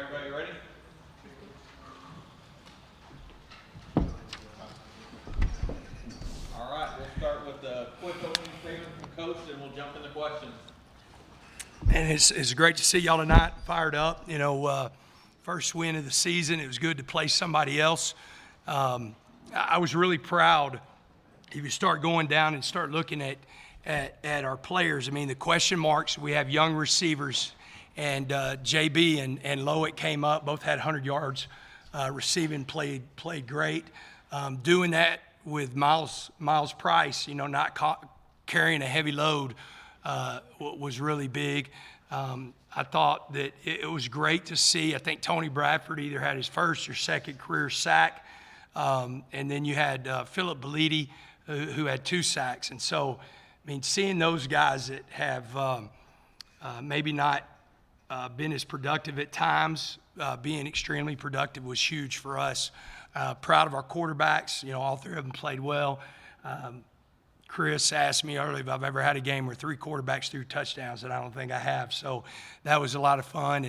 everybody ready? All right, we'll start with the quick opening statement from Coach, and we'll jump into questions. And it's great to see y'all tonight, fired up. You know, first win of the season. It was good to play somebody else. I was really proud. If you start going down and start looking at our players, I mean, the question marks, we have young receivers, and JB and Loic came up, both had 100 yards receiving, played great. Doing that with Miles Price, you know, not carrying a heavy load was really big. I thought that it was great to see. I think Tony Bradford either had his first or second career sack, and then you had Philip Belletti, who had 2 sacks. And so, I mean, seeing those guys that have maybe not been as productive at times, being extremely productive was huge for us. Proud of our quarterbacks. You know, all 3 of them played well. Chris asked me earlier if I've ever had a game where 3 quarterbacks threw touchdowns, and I don't think I have. So that was a lot of fun.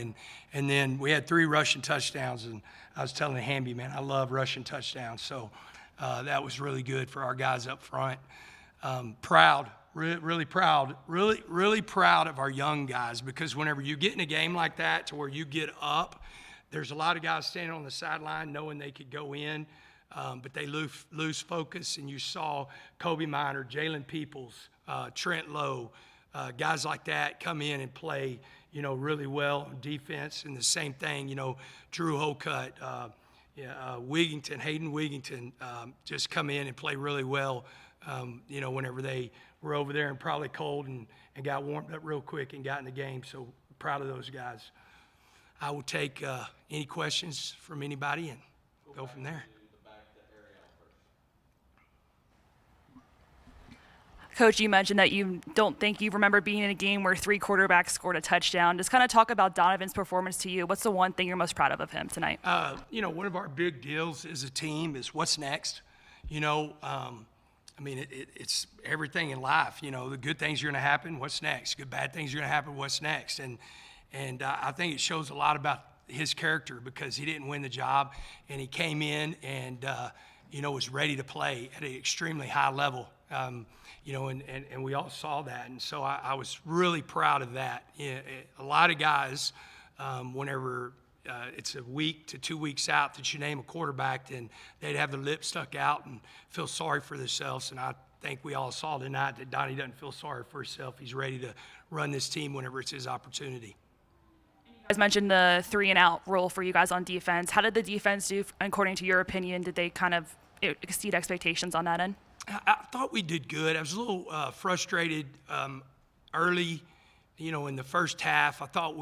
And then we had 3 rushing touchdowns, and I was telling Hamby, man, I love rushing touchdowns. So that was really good for our guys up front. Proud, really proud, really proud of our young guys, because whenever you get in a game like that to where you get up, there's a lot of guys standing on the sideline knowing they could go in, but they lose focus. And you saw Kobe Minor, Jalen Peoples, Trent Lowe, guys like that come in and play, you know, really well on defense. And the same thing, you know, Drew Holcutt, Wigington, Hayden Wigington, just come in and play really well, you know, whenever they were over there and probably cold and got warmed up real quick and got in the game. So proud of those guys. I will take any questions from anybody and go from there. Coach, you mentioned that you don't think you remember being in a game where 3 quarterbacks scored a touchdown. Just kind of talk about Donovan's performance to you. What's the one thing you're most proud of him tonight? You know, one of our big deals as a team is what's next. You know, I mean, it's everything in life. You know, the good things are going to happen. What's next? Good, bad things are going to happen. What's next? And I think it shows a lot about his character, because he didn't win the job, and he came in and, you know, was ready to play at an extremely high level. You know, and we all saw that. And so I was really proud of that. A lot of guys, whenever it's a week to 2 weeks out that you name a quarterback, then they'd have their lips stuck out and feel sorry for themselves. And I think we all saw tonight that Donnie doesn't feel sorry for himself. He's ready to run this team whenever it's his opportunity. You guys mentioned the 3-and-out rule for you guys on defense. How did the defense do, according to your opinion? Did they kind of exceed expectations on that end? I thought we did good. I was a little frustrated early, you know, in the first half. I thought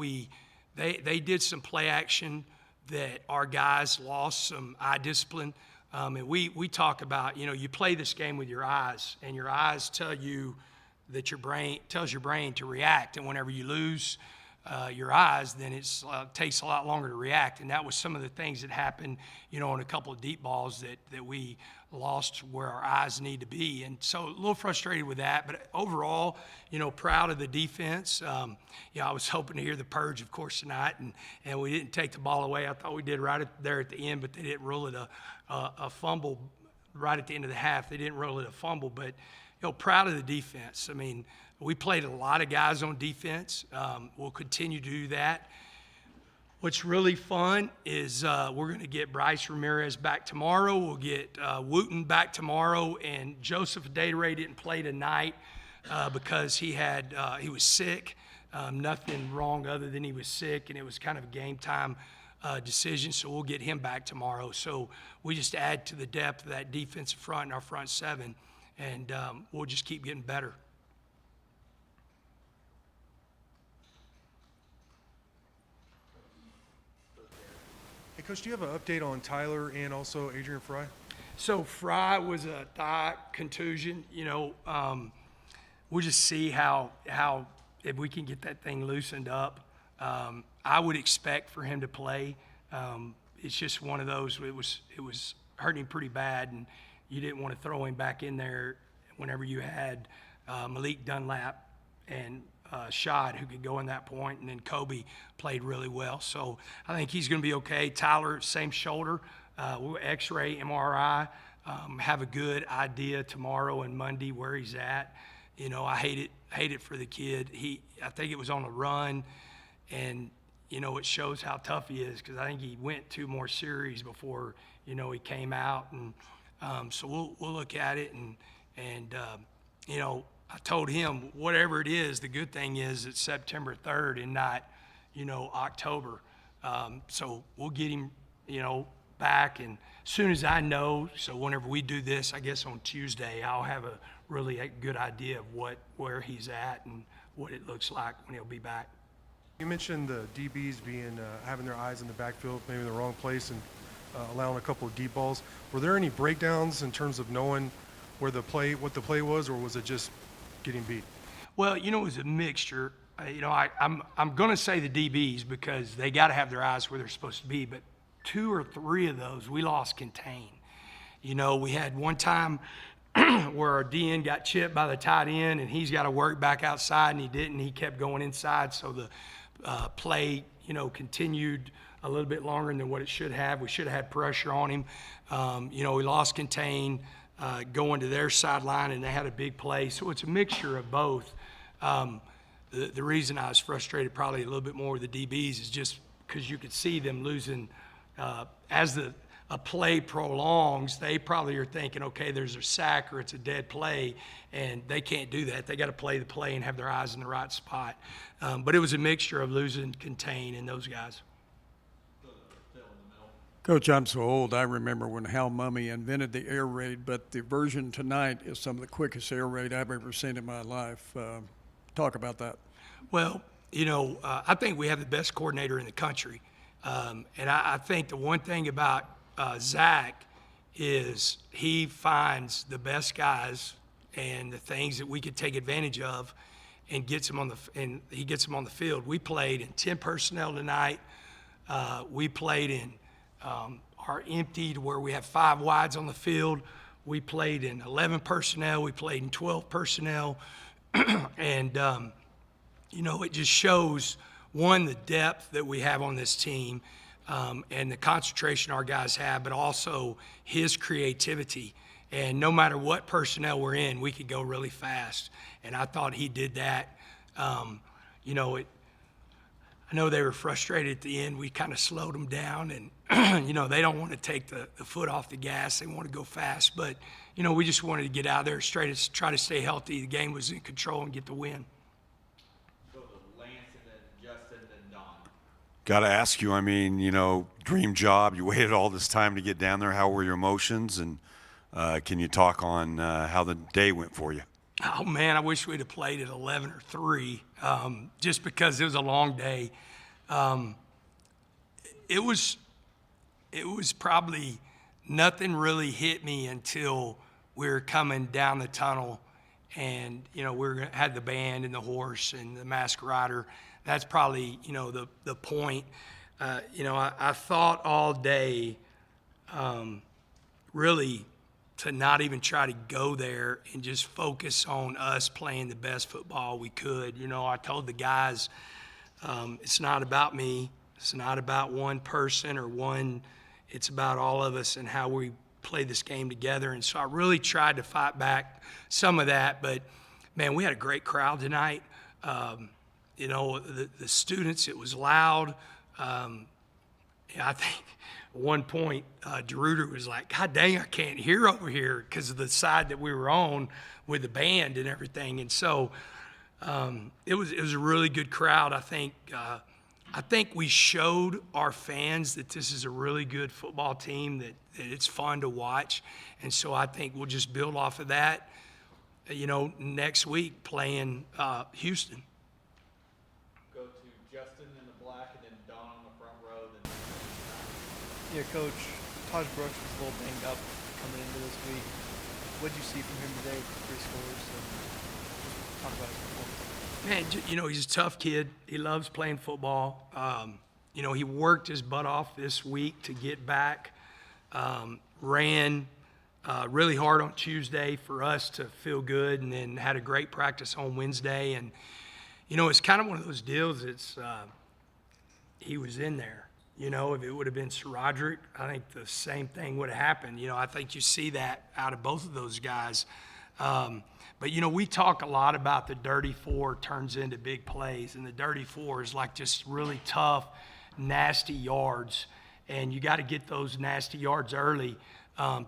they did some play action that our guys lost some eye discipline. And we talk about, you know, you play this game with your eyes, and your eyes tell you that your brain tells your brain to react. And whenever you lose your eyes, then it takes a lot longer to react. And that was some of the things that happened, you know, on a couple of deep balls that we lost where our eyes need to be. And so a little frustrated with that. But overall, you know, proud of the defense. You know, I was hoping to hear the purge, of course, tonight, and we didn't take the ball away. I thought we did right there at the end, but they didn't rule it a fumble right at the end of the half. They didn't rule it a fumble. But, you know, proud of the defense. I mean, we played a lot of guys on defense. We'll continue to do that. What's really fun is we're going to get Bryce Ramirez back tomorrow. We'll get Wooten back tomorrow. And Joseph Dayray didn't play tonight because he was sick. Nothing wrong other than he was sick, and it was kind of a game time decision. So we'll get him back tomorrow. So we just add to the depth of that defensive front and our front 7, and we'll just keep getting better. Hey, Coach, do you have an update on Tyler and also Adrian Fry? So Fry was a thigh contusion. You know, we'll just see how if we can get that thing loosened up. I would expect for him to play. It's just one of those. It was hurting him pretty bad, and you didn't want to throw him back in there whenever you had Malik Dunlap and shot who could go in that point, and then Kobe played really well. So I think he's going to be okay. Tyler, same shoulder, we'll X-ray, MRI, have a good idea tomorrow and Monday where he's at. You know, I hate it for the kid. I think it was on a run, and you know, it shows how tough he is because I think he went 2 more series before, you know, he came out. And so we'll look at it. And you know, I told him, whatever it is, the good thing is it's September 3rd and not, you know, October. So we'll get him, you know, back. And as soon as I know, so whenever we do this, I guess on Tuesday, I'll have a really good idea of where he's at and what it looks like when he'll be back. You mentioned the DBs being having their eyes in the backfield, maybe in the wrong place, and allowing a couple of deep balls. Were there any breakdowns in terms of knowing what the play was, or was it just getting beat? Well, you know, it was a mixture. You know, I'm going to say the DBs because they got to have their eyes where they're supposed to be, but 2 or 3 of those we lost contain. You know, we had one time where our DN got chipped by the tight end, and he's got to work back outside, and he didn't. He kept going inside, so the play, you know, continued a little bit longer than what it should have. We should have had pressure on him. You know, we lost contain going to their sideline, and they had a big play. So it's a mixture of both. The reason I was frustrated probably a little bit more with the DBs is just because you could see them losing as a play prolongs. They probably are thinking, okay, there's a sack or it's a dead play, and they can't do that. They got to play the play and have their eyes in the right spot. But it was a mixture of losing contain and those guys. Coach, I'm so old, I remember when Hal Mummy invented the air raid, but the version tonight is some of the quickest air raid I've ever seen in my life. Talk about that. Well, you know, I think we have the best coordinator in the country. And I think the one thing about Zach is he finds the best guys and the things that we could take advantage of and gets them on he gets them on the field. We played in 10 personnel tonight. We played in our emptied where we have 5 wides on the field. We played in 11 personnel. We played in 12 personnel. And, you know, it just shows, one, the depth that we have on this team and the concentration our guys have, but also his creativity. And no matter what personnel we're in, we could go really fast. And I thought he did that. You know, I know they were frustrated at the end. We kind of slowed them down, and, you know, they don't want to take the foot off the gas. They want to go fast. But, you know, we just wanted to get out there straight, try to stay healthy. The game was in control and get the win. Go to Lance and then Justin and Don. Got to ask you, I mean, you know, dream job. You waited all this time to get down there. How were your emotions? And can you talk on how the day went for you? Oh, man, I wish we'd have played at 11 or 3 just because it was a long day. It was probably nothing really hit me until we were coming down the tunnel and, you know, had the band and the horse and the masked rider. That's probably, you know, the point. You know, I thought all day really to not even try to go there and just focus on us playing the best football we could. You know, I told the guys, it's not about me. It's not about one person or one. It's about all of us and how we play this game together. And so I really tried to fight back some of that. But, man, we had a great crowd tonight. You know, the students, it was loud. I think at one point, DeRuiter was like, God dang, I can't hear over here because of the side that we were on with the band and everything. And so it was a really good crowd. I think we showed our fans that this is a really good football team, that it's fun to watch. And so I think we'll just build off of that, you know, next week playing Houston. Go to Justin in the black and then Don on the front row. Then Yeah, Coach, Taj Brooks was a little banged up coming into this week. What did you see from him today with 3 scores? And talk about his performance. Man, you know, he's a tough kid. He loves playing football. You know, he worked his butt off this week to get back. Ran really hard on Tuesday for us to feel good, and then had a great practice on Wednesday. And, It's kind of one of those deals. He was in there. If it would have been Sir Roderick, I think the same thing would have happened. I think you see that out of both of those guys. But we talk a lot about the dirty four turns into big plays, and the dirty four is like just really tough, nasty yards, and you got to get those nasty yards early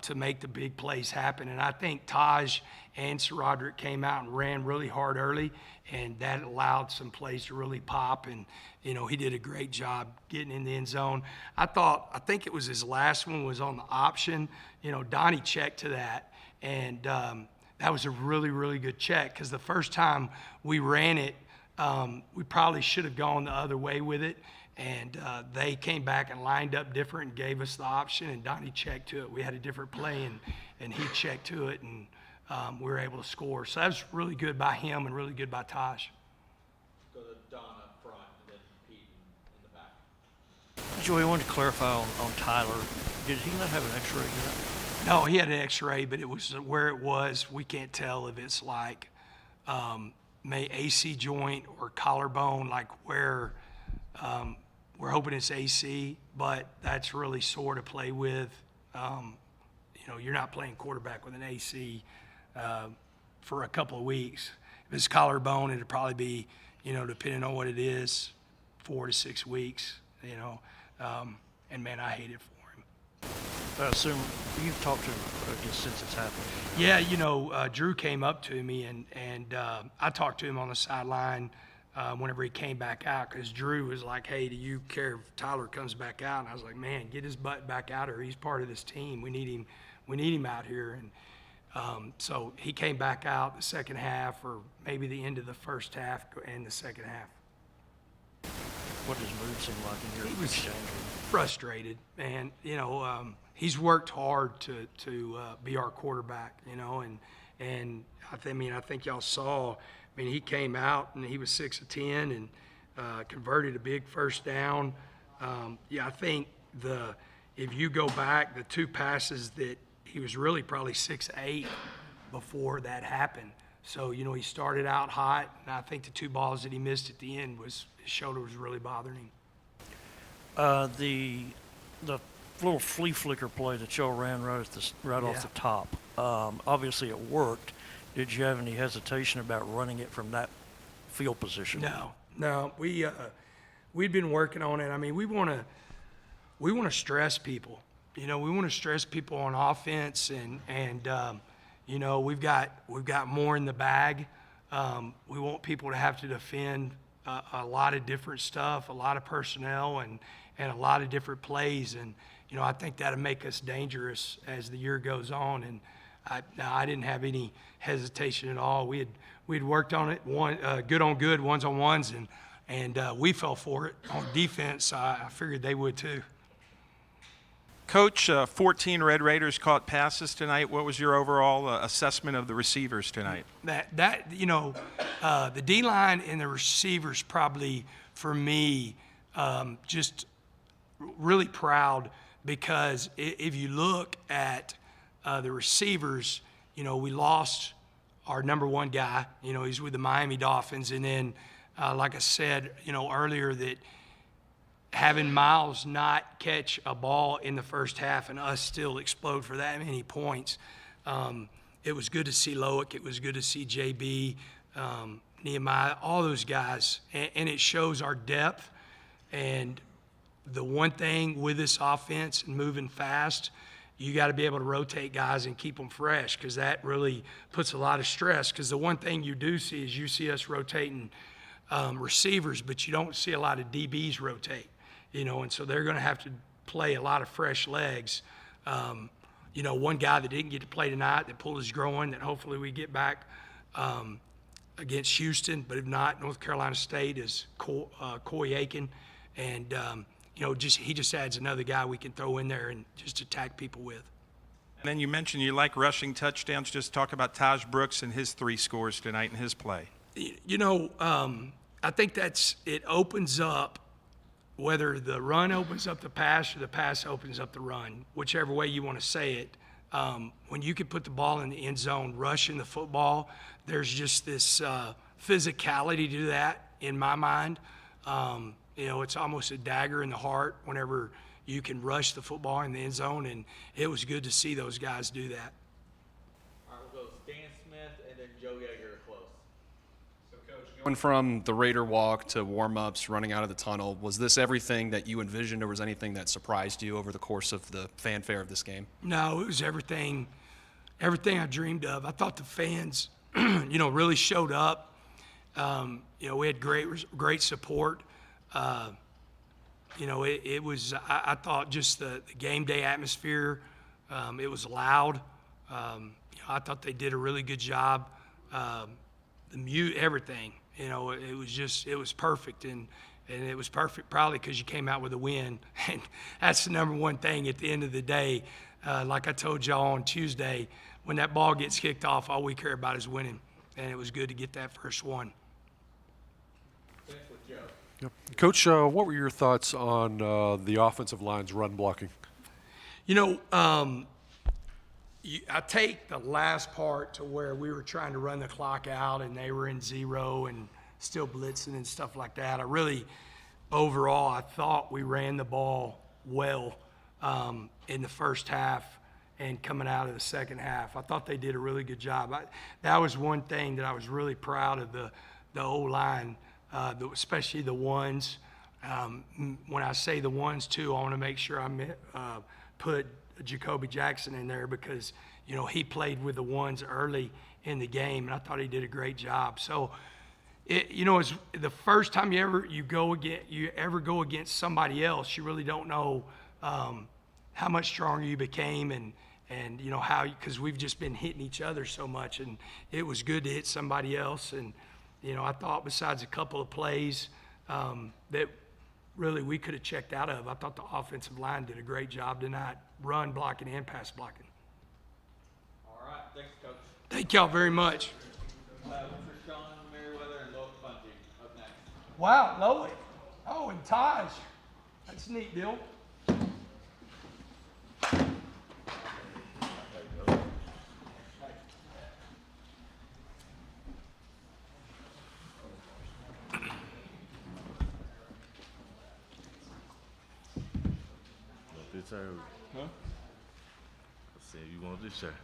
to make the big plays happen. And I think Taj and Sir Roderick came out and ran really hard early, and that allowed some plays to really pop. And he did a great job getting in the end zone. I think it was his last one was on the option. Donnie checked to that, and that was a really, really good check, because the first time we ran it, we probably should have gone the other way with it, and they came back and lined up different and gave us the option, and Donnie checked to it. We had a different play, and he checked to it, and we were able to score. So that was really good by him and really good by Taj. Go to Don up front and then Pete in the back. Joey, I wanted to clarify on Tyler. Did he not have an X-ray yet? No, he had an X-ray, but it was where it was. We can't tell if it's like AC joint or collarbone, like where we're hoping it's AC, but that's really sore to play with. You're not playing quarterback with an AC for a couple of weeks. If it's collarbone, it'd probably be, depending on what it is, 4 to 6 weeks, and man, I hate it for him. I assume you've talked to him just since it's happened. Yeah, Drew came up to me, and I talked to him on the sideline whenever he came back out, because Drew was like, hey, do you care if Tyler comes back out? And I was like, man, get his butt back out here. He's part of this team. We need him out here. And so he came back out the second half, or maybe the end of the first half and the second half. What does mood seem like in your exchange? Frustrated, man. He's worked hard to be our quarterback, and I think y'all saw. He came out and he was 6 of 10 and converted a big first down. I think if you go back, the 2 passes that he was really probably 6 of 8 before that happened. So he started out hot, and I think the 2 balls that he missed at the end his shoulder was really bothering him. The little flea flicker play that y'all ran right off the top. Obviously, it worked. Did you have any hesitation about running it from that field position? No. We'd been working on it. We want to stress people. We want to stress people on offense, and we've got more in the bag. We want people to have to defend a lot of different stuff, a lot of personnel, and a lot of different plays. And I think that'll make us dangerous as the year goes on. And I didn't have any hesitation at all. We had worked on it, good on good, ones on ones, and we fell for it on defense. I figured they would too. Coach, 14 Red Raiders caught passes tonight. What was your overall assessment of the receivers tonight? The D-line and the receivers probably, for me, just really proud, because if you look at the receivers, we lost our number 1 guy. He's with the Miami Dolphins. And then, like I said, earlier, that having Miles not catch a ball in the first half and us still explode for that many points, it was good to see Loic. It was good to see JB, Nehemiah, all those guys. And it shows our depth. And the one thing with this offense and moving fast, you got to be able to rotate guys and keep them fresh, because that really puts a lot of stress. Because the one thing you do see is you see us rotating receivers, but you don't see a lot of DBs rotate, and so they're going to have to play a lot of fresh legs. One guy that didn't get to play tonight that pulled his groin, that hopefully we get back against Houston, but if not, North Carolina State, is Coy Aiken. And he just adds another guy we can throw in there and just attack people with. And then you mentioned you like rushing touchdowns. Just talk about Taj Brooks and his 3 scores tonight in his play. I think it opens up, whether the run opens up the pass or the pass opens up the run, whichever way you want to say it. When you can put the ball in the end zone, rushing the football, there's just this physicality to that. in my mind. You know, it's almost a dagger in the heart whenever you can rush the football in the end zone, and it was good to see those guys do that. All right, we'll go Stan Smith and then Joe Yeager close. Going from the Raider walk to warm-ups, running out of the tunnel, was this everything that you envisioned, or was anything that surprised you over the course of the fanfare of this game? No, it was everything I dreamed of. I thought the fans, you know, really showed up. You know, we had great support. You know, it was, I thought just the game day atmosphere, it was loud. You know, I thought they did a really good job. Everything, you know, it was perfect. And it was perfect probably because you came out with a win. And that's the number one thing at the end of the day. Like I told y'all on Tuesday, when that ball gets kicked off, all we care about is winning. And it was good to get that first one. Finish with Joe. Yep. Coach, what were your thoughts on the offensive line's run blocking? You know, I take the last part to where we were trying to run the clock out and they were in zero and still blitzing and stuff like that. Overall, I thought we ran the ball well in the first half and coming out of the second half. I thought they did a really good job. That was one thing that I was really proud of the O-line, especially the ones. When I say the ones, too, I want to make sure I put Jacoby Jackson in there because, you know, he played with the ones early in the game, and I thought he did a great job. So, you know, it's the first time you ever go against somebody else, you really don't know how much stronger you became and you know, because we've just been hitting each other so much, and it was good to hit somebody else. And, you know, I thought besides a couple of plays that really we could have checked out of, I thought the offensive line did a great job tonight, run blocking and pass blocking. All right, thanks, Coach. Thank y'all very much. For Sean Merriweather and Loic Bungie up next. Wow, Loic. Oh, and Taj. That's a neat deal. This shirt. Huh? I said you want this shirt.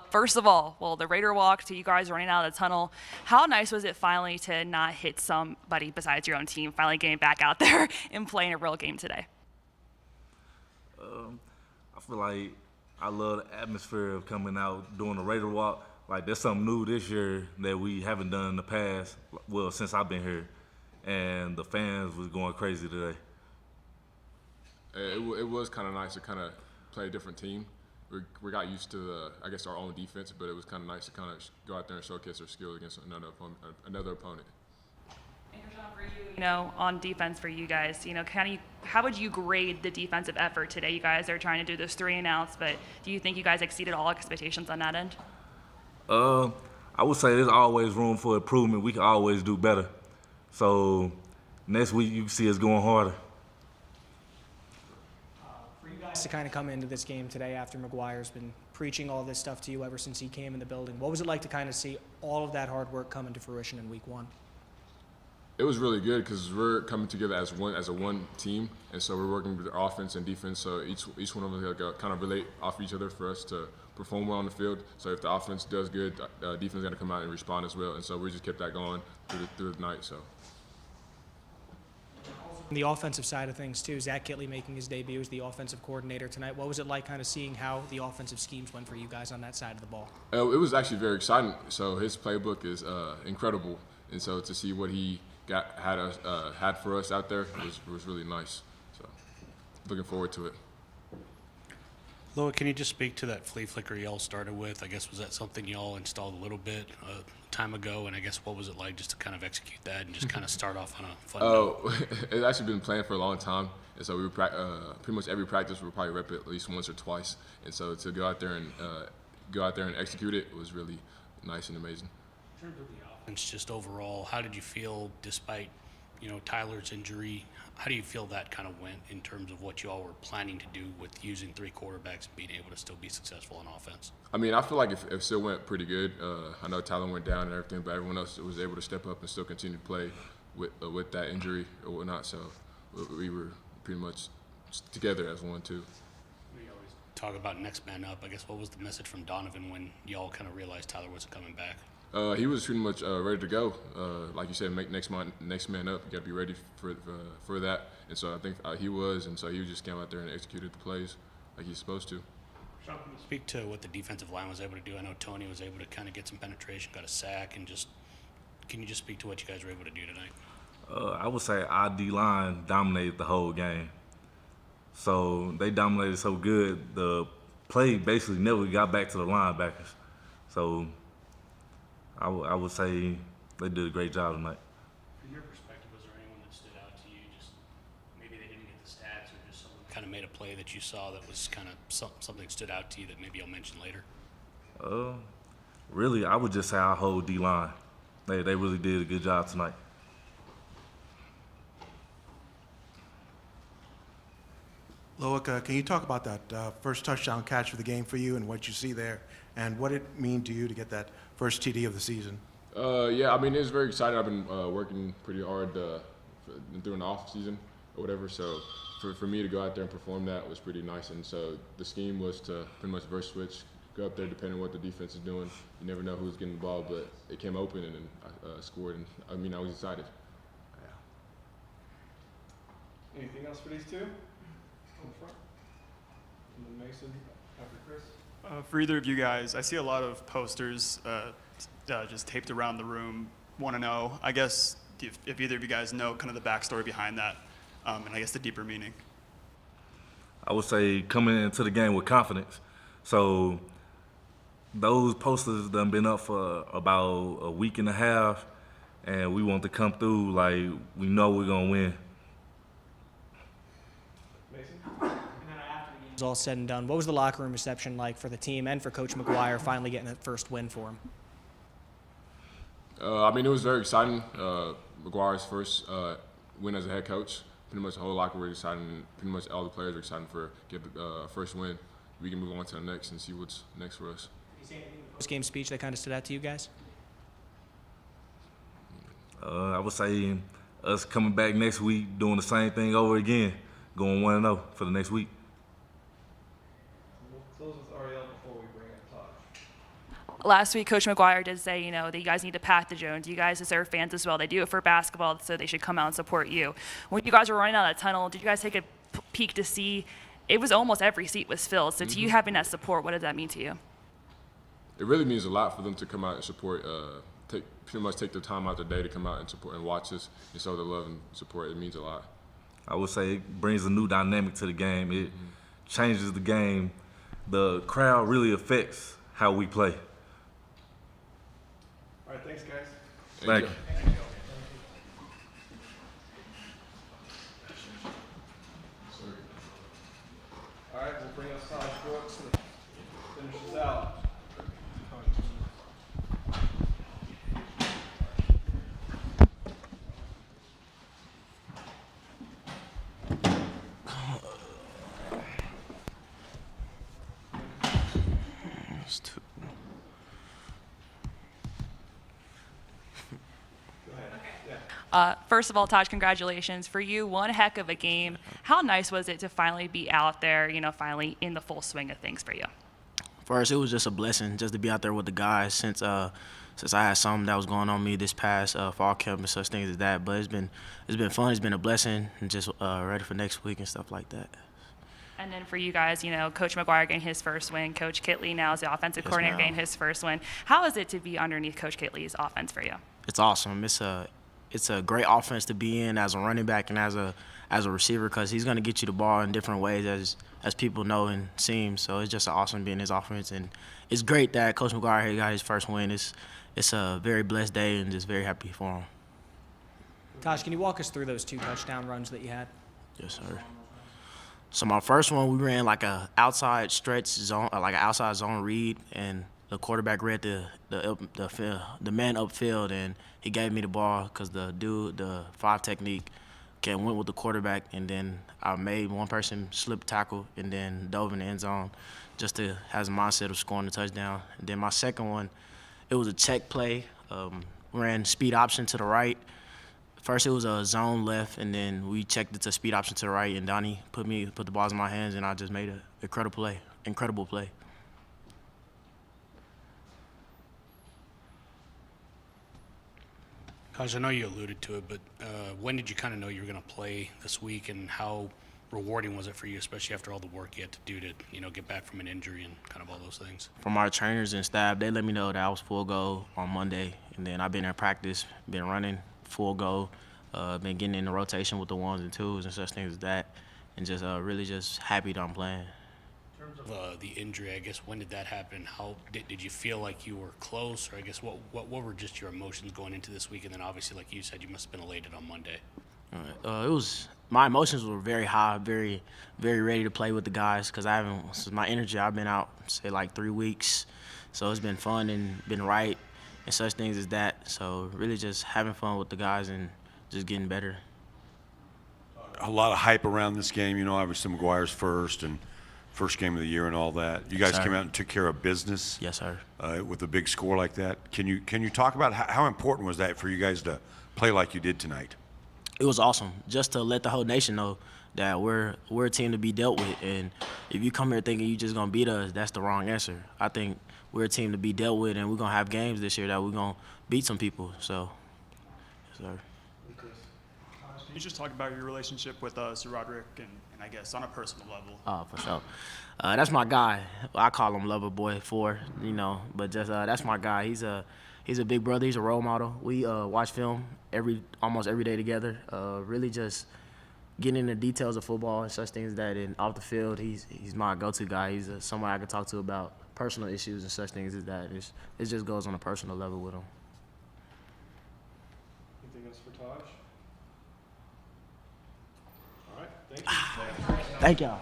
First of all, well, the Raider walk to you guys running out of the tunnel, how nice was it finally to not hit somebody besides your own team, finally getting back out there and playing a real game today? I feel like I love the atmosphere of coming out doing the Raider walk. Like, that's something new this year that we haven't done in the past, well, since I've been here. And the fans was going crazy today. It was kind of nice to kind of play a different team. We got used to, I guess, our own defense, but it was kind of nice to kind of go out there and showcase our skill against another opponent. You know, on defense for you guys, you know, how would you grade the defensive effort today? You guys are trying to do those 3 and outs, but do you think you guys exceeded all expectations on that end? I would say there's always room for improvement. We can always do better. So next week you can see us going harder. For you guys to kind of come into this game today after McGuire's been preaching all this stuff to you ever since he came in the building, what was it like to kind of see all of that hard work come into fruition in week 1? It was really good because we're coming together as a one team, and so we're working with our offense and defense. So each one of us kind of relate off each other for us to perform well on the field. So if the offense does good, defense is going to come out and respond as well. And so we just kept that going through the night. So. On the offensive side of things too, Zach Kitley making his debut as the offensive coordinator tonight. What was it like kind of seeing how the offensive schemes went for you guys on that side of the ball? It was actually very exciting. So his playbook is incredible, and so to see what he had for us out there was really nice. So looking forward to it. Loic, can you just speak to that flea flicker y'all started with? I guess was that something y'all installed a little bit time ago, and I guess what was it like just to kind of execute that and just kind of start off on a fun note? It's actually been planned for a long time, and so we pretty much every practice we'll probably rep it at least once or twice, and so to go out there and execute it was really nice and amazing. In terms of the offense, just overall, how did you feel despite Tyler's injury, how do you feel that kind of went in terms of what you all were planning to do with using 3 quarterbacks and being able to still be successful on offense? I mean, I feel like it still went pretty good. I know Tyler went down and everything, but everyone else was able to step up and still continue to play with that injury or whatnot. So we were pretty much together as one, too. We always talk about next man up. I guess what was the message from Donovan when y'all kind of realized Tyler wasn't coming back? He was pretty much ready to go. Like you said, make next man up. You got to be ready for that. And so I think he was, and so he just came out there and executed the plays like he's supposed to. Sean, can you speak to what the defensive line was able to do? I know Tony was able to kind of get some penetration, got a sack, and can you just speak to what you guys were able to do tonight? I would say our D-line dominated the whole game. So they dominated so good, the play basically never got back to the linebackers. So I would say they did a great job tonight. From your perspective, was there anyone that stood out to you? Just maybe they didn't get the stats, or just someone kind of made a play that you saw that was kind of something that stood out to you that maybe you'll mention later? Really, I would just say our whole D-line. They really did a good job tonight. Loic, can you talk about that first touchdown catch of the game for you and what you see there, and what it mean to you to get that first TD of the season? Yeah, I mean, it was very exciting. I've been working pretty hard during the off season or whatever. So for me to go out there and perform that was pretty nice. And so the scheme was to pretty much verse switch, go up there depending on what the defense is doing. You never know who's getting the ball, but it came open and then I scored. And I mean, I was excited. Yeah. Anything else for these two? On the front. And then Mason after Chris. For either of you guys, I see a lot of posters just taped around the room. Want to know, I guess, if either of you guys know kind of the backstory behind that, and I guess the deeper meaning. I would say coming into the game with confidence. So those posters done been up for about a week and a half, and we want to come through like we know we're gonna win. It was all said and done. What was the locker room reception like for the team and for Coach McGuire finally getting that first win for him? I mean, it was very exciting. McGuire's first win as a head coach. Pretty much the whole locker room is excited, and pretty much all the players are excited for get the first win. We can move on to the next and see what's next for us. Post-game speech that kind of stood out to you guys? I would say us coming back next week, doing the same thing over again, going 1-0 for the next week. We'll close with Ariel before we bring in Todd. Last week, Coach McGuire did say, that you guys need to pack the Jones. You guys deserve fans as well. They do it for basketball, so they should come out and support you. When you guys were running out of that tunnel, did you guys take a peek to see? It was almost every seat was filled. So to you having that support, what does that mean to you? It really means a lot for them to come out and support. Pretty much take the time out of the day to come out and support and watch us and show the love and support. It means a lot. I would say it brings a new dynamic to the game. It changes the game. The crowd really affects how we play. All right, thanks, guys. Thank you. All right, we'll bring up Todd Brooks to finish this out. First of all, Taj, congratulations. For you, one heck of a game. How nice was it to finally be out there, finally in the full swing of things for you? For us, it was just a blessing just to be out there with the guys since I had something that was going on me this past fall camp and such things as that. But it's been fun. It's been a blessing, and just ready for next week and stuff like that. And then for you guys, Coach McGuire getting his first win, Coach Kitley now as the offensive coordinator getting his first win. How is it to be underneath Coach Kitley's offense for you? It's awesome. It's a great offense to be in as a running back and as a receiver, because he's going to get you the ball in different ways as people know and seem. So it's just awesome being his offense, and it's great that Coach McGuire got his first win. It's a very blessed day and just very happy for him. Tosh, can you walk us through those 2 touchdown runs that you had? Yes, sir. So my first one, we ran like a outside stretch zone, like an outside zone read, and quarterback read the man upfield, and he gave me the ball because the 5 technique went with the quarterback, and then I made one person slip tackle and then dove in the end zone just to have a mindset of scoring the touchdown. And then my second one, it was a check play, ran speed option to the right. First it was a zone left, and then we checked it to speed option to the right, and Donnie put the balls in my hands, and I just made an incredible play. Coach, I know you alluded to it, but when did you kind of know you were going to play this week, and how rewarding was it for you, especially after all the work you had to do to, get back from an injury and kind of all those things? From our trainers and staff, they let me know that I was full go on Monday, and then I've been in practice, been running full go, been getting in the rotation with the 1s and 2s and such things as that, and just really just happy that I'm playing. In terms of the injury, I guess, when did that happen? How did you feel like you were close, or I guess what were just your emotions going into this week? And then obviously, like you said, you must have been elated on Monday. My emotions were very high, very, very ready to play with the guys because my energy, I've been out, say, like 3 weeks. So it's been fun and been right and such things as that. So really just having fun with the guys and just getting better. A lot of hype around this game, obviously McGuire's first game of the year and all that. You guys came out and took care of business. Yes, sir. With a big score like that. Can you talk about how important was that for you guys to play like you did tonight? It was awesome, just to let the whole nation know that we're a team to be dealt with. And if you come here thinking you're just gonna beat us, that's the wrong answer. I think we're a team to be dealt with, and we're gonna have games this year that we're gonna beat some people. So, yes, sir. Can you just talk about your relationship with Sir Roderick and I guess on a personal level? Oh, for sure. That's my guy. I call him Lover Boy 4, but just that's my guy. He's a big brother. He's a role model. We watch film almost every day together. Really just getting into the details of football and such things that, and off the field, he's my go-to guy. He's somebody I can talk to about personal issues and such things as that. It just goes on a personal level with him. Anything else for Taj? All right, thank you. Thank y'all.